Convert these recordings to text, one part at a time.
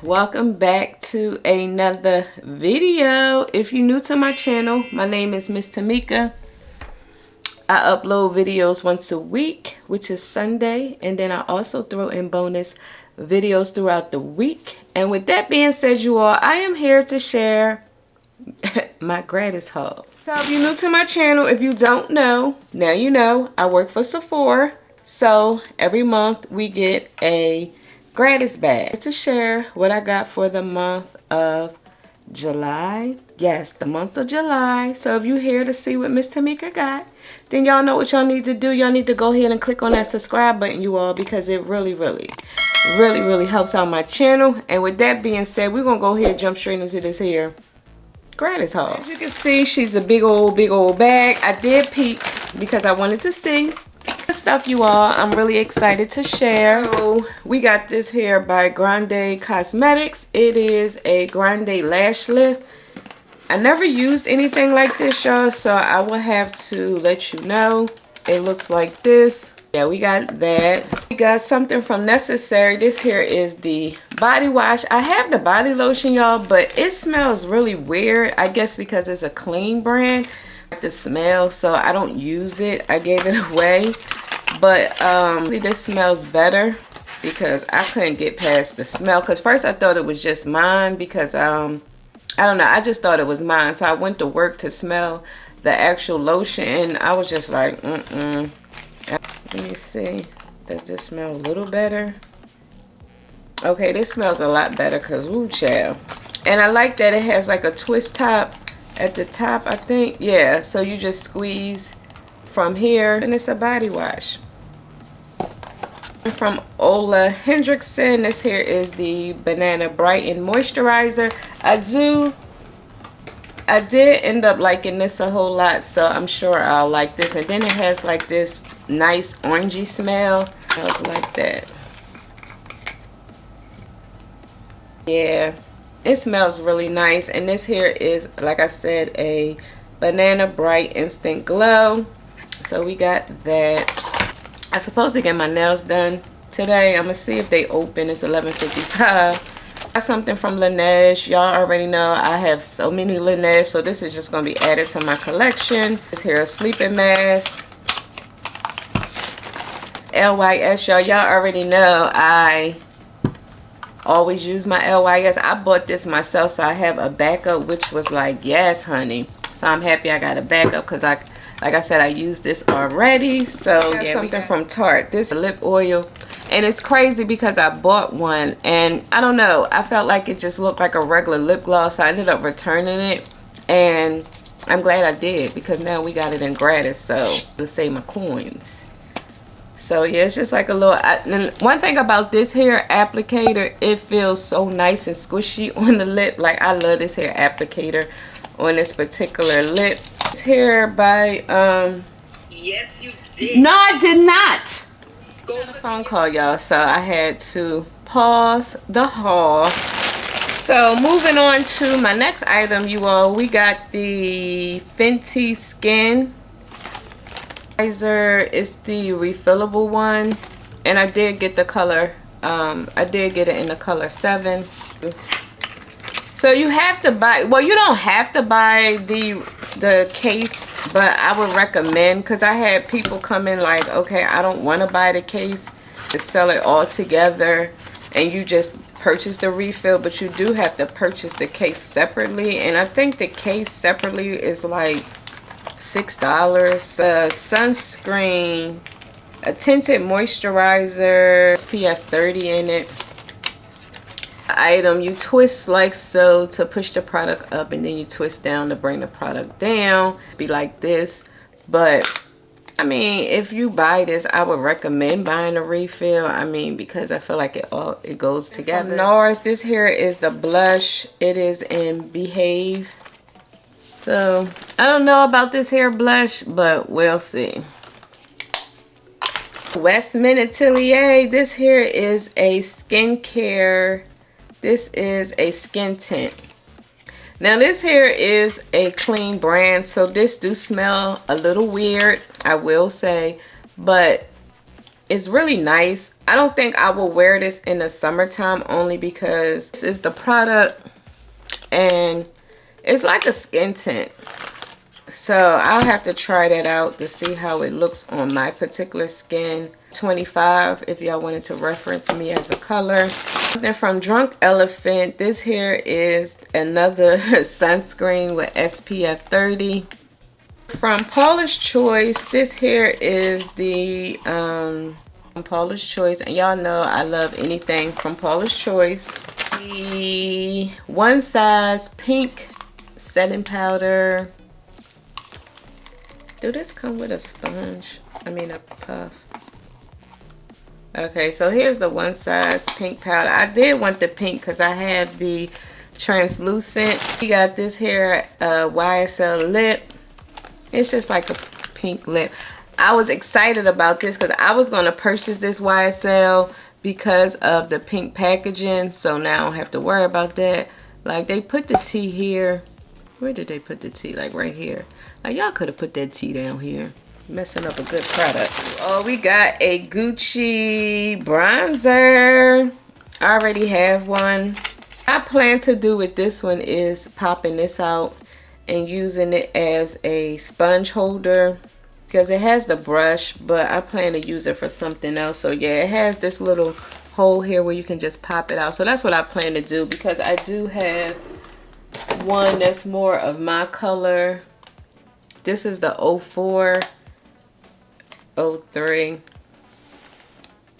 Welcome back to another video. If you're new to my channel, my name is Miss Tamika. I upload videos once a week, which is Sunday, and then I also throw in bonus videos throughout the week. And with that being said, you all, I am here to share my gratis haul. So if you're new to my channel, if you don't know, now you know, I work for Sephora. So every month we get a gratis bag to share what I got for the month of July. Yes, the month of July. So if you're here to see what Miss Tamika got, then y'all know what y'all need to do. Y'all need to go ahead and click on that subscribe button, you all, because it really helps out my channel. And with that being said, we're gonna go ahead and jump straight into this here gratis haul. As you can see, she's a big old bag. I did peek because I wanted to see the stuff, you all. I'm really excited to share. So we got this here by Grande Cosmetics. It is a Grande lash lift. I never used anything like this, y'all, so I will have to let you know. It looks like this. Yeah, we got that. We got something from Necessary. This here is the body wash. I have the body lotion, y'all, but it smells really weird. I guess because it's a clean brand. I like the smell, so I don't use it. I gave it away. But this smells better because I couldn't get past the smell. Because first I thought it was just mine because I don't know. I just thought it was mine. So I went to work to smell the actual lotion and I was just like, Let me see. Does this smell a little better? Okay, this smells a lot better because, woo, child. And I like that it has like a twist top at the top, I think. Yeah, so you just squeeze from here and it's a body wash. From Ola Hendrickson, this here is the Banana Brighten Moisturizer. I did end up liking this a whole lot, so I'm sure I'll like this. And then it has like this nice orangey smell. It smells like that. Yeah, it smells really nice. And this here is, like I said, a Banana Bright Instant Glow. So we got that. I'm supposed to get my nails done today. I'm gonna see if they open. It's 11:55. Got something from Laneige. Y'all already know I have so many Laneige, so this is just gonna be added to my collection. This here is sleeping mask. LYS, y'all already know I always use my LYS. I bought this myself, so I have a backup, which was like, yes, honey. So I'm happy I got a backup because like I said, I used this already. So yeah, something from Tarte. This lip oil. And it's crazy because I bought one and I don't know, I felt like it just looked like a regular lip gloss. So I ended up returning it and I'm glad I did because now we got it in gratis. So let's save my coins. So yeah, it's just like a little, one thing about this hair applicator, it feels so nice and squishy on the lip. Like I love this hair applicator on this particular lip. It's here by Yes, you did. No, I did not. Go on a phone call, y'all, so I had to pause the haul. So moving on to my next item, you all, we got the Fenty Skin moisturizer. It's the refillable one, and I did get the color. I did get it in the color 7. So you have to buy, well, you don't have to buy the case, but I would recommend, because I had people come in like, okay, I don't want to buy the case, to sell it all together and you just purchase the refill, but you do have to purchase the case separately. And I think the case separately is like $6. Sunscreen, a tinted moisturizer, SPF 30 in it. Item, you twist like so to push the product up, and then you twist down to bring the product down. Be like this. But I mean, if you buy this, I would recommend buying a refill. I mean, because I feel like it goes together. From NARS, this here is the blush. It is in Behave. So I don't know about this hair blush, but we'll see. Westman Atelier, this here is a skincare. This is a skin tint. Now this here is a clean brand, so this do smell a little weird, I will say, but It's really nice. I don't think I will wear this in the summertime only because this is the product and it's like a skin tint. So I'll have to try that out to see how it looks on my particular skin. 25 if y'all wanted to reference me as a color. Then from Drunk Elephant, this here is another sunscreen with SPF 30. From Paula's Choice, this here is the Paula's Choice, and y'all know I love anything from Paula's Choice. The One Size Pink setting powder. Do this come with a sponge? I mean a puff. Okay, so here's the One Size Pink powder. I did want the pink because I have the translucent. We got this here YSL lip. It's just like a pink lip. I was excited about this because I was going to purchase this YSL because of the pink packaging. So now I don't have to worry about that. Like, they put the T here. Where did they put the T? Like right here. Like, y'all could have put that T down here. Messing up a good product. Oh, we got a Gucci bronzer. I already have one. What I plan to do with this one is popping this out and using it as a sponge holder because it has the brush, but I plan to use it for something else. So yeah, it has this little hole here where you can just pop it out. So that's what I plan to do because I do have one that's more of my color. This is the 04, 03.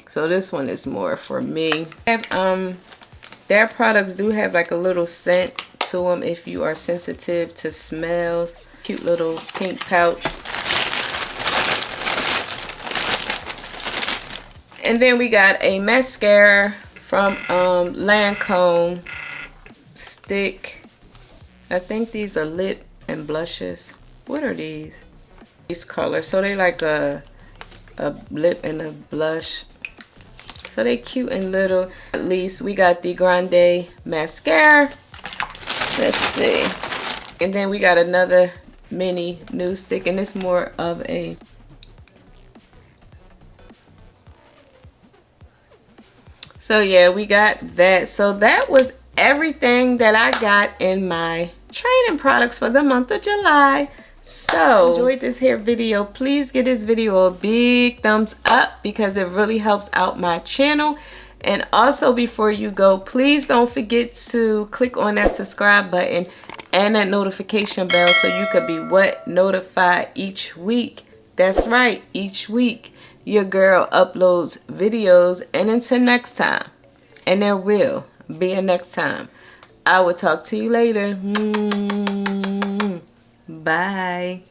So this one is more for me. Their products do have like a little scent to them if you are sensitive to smells. Cute little pink pouch. And then we got a mascara from Lancome stick. I think these are lip and blushes. What are these? These colors. So they like a lip and a blush. So they cute and little. At least we got the Grande mascara. Let's see. And then we got another mini nude stick, and it's more of a so yeah, we got that. So that was everything that I got in my training products for the month of July. So enjoyed this here video. Please give this video a big thumbs up because it really helps out my channel. And also, before you go, please don't forget to click on that subscribe button and that notification bell so you could be notified each week. That's right, each week your girl uploads videos. And until next time, and there will be a next time, I will talk to you later. Bye.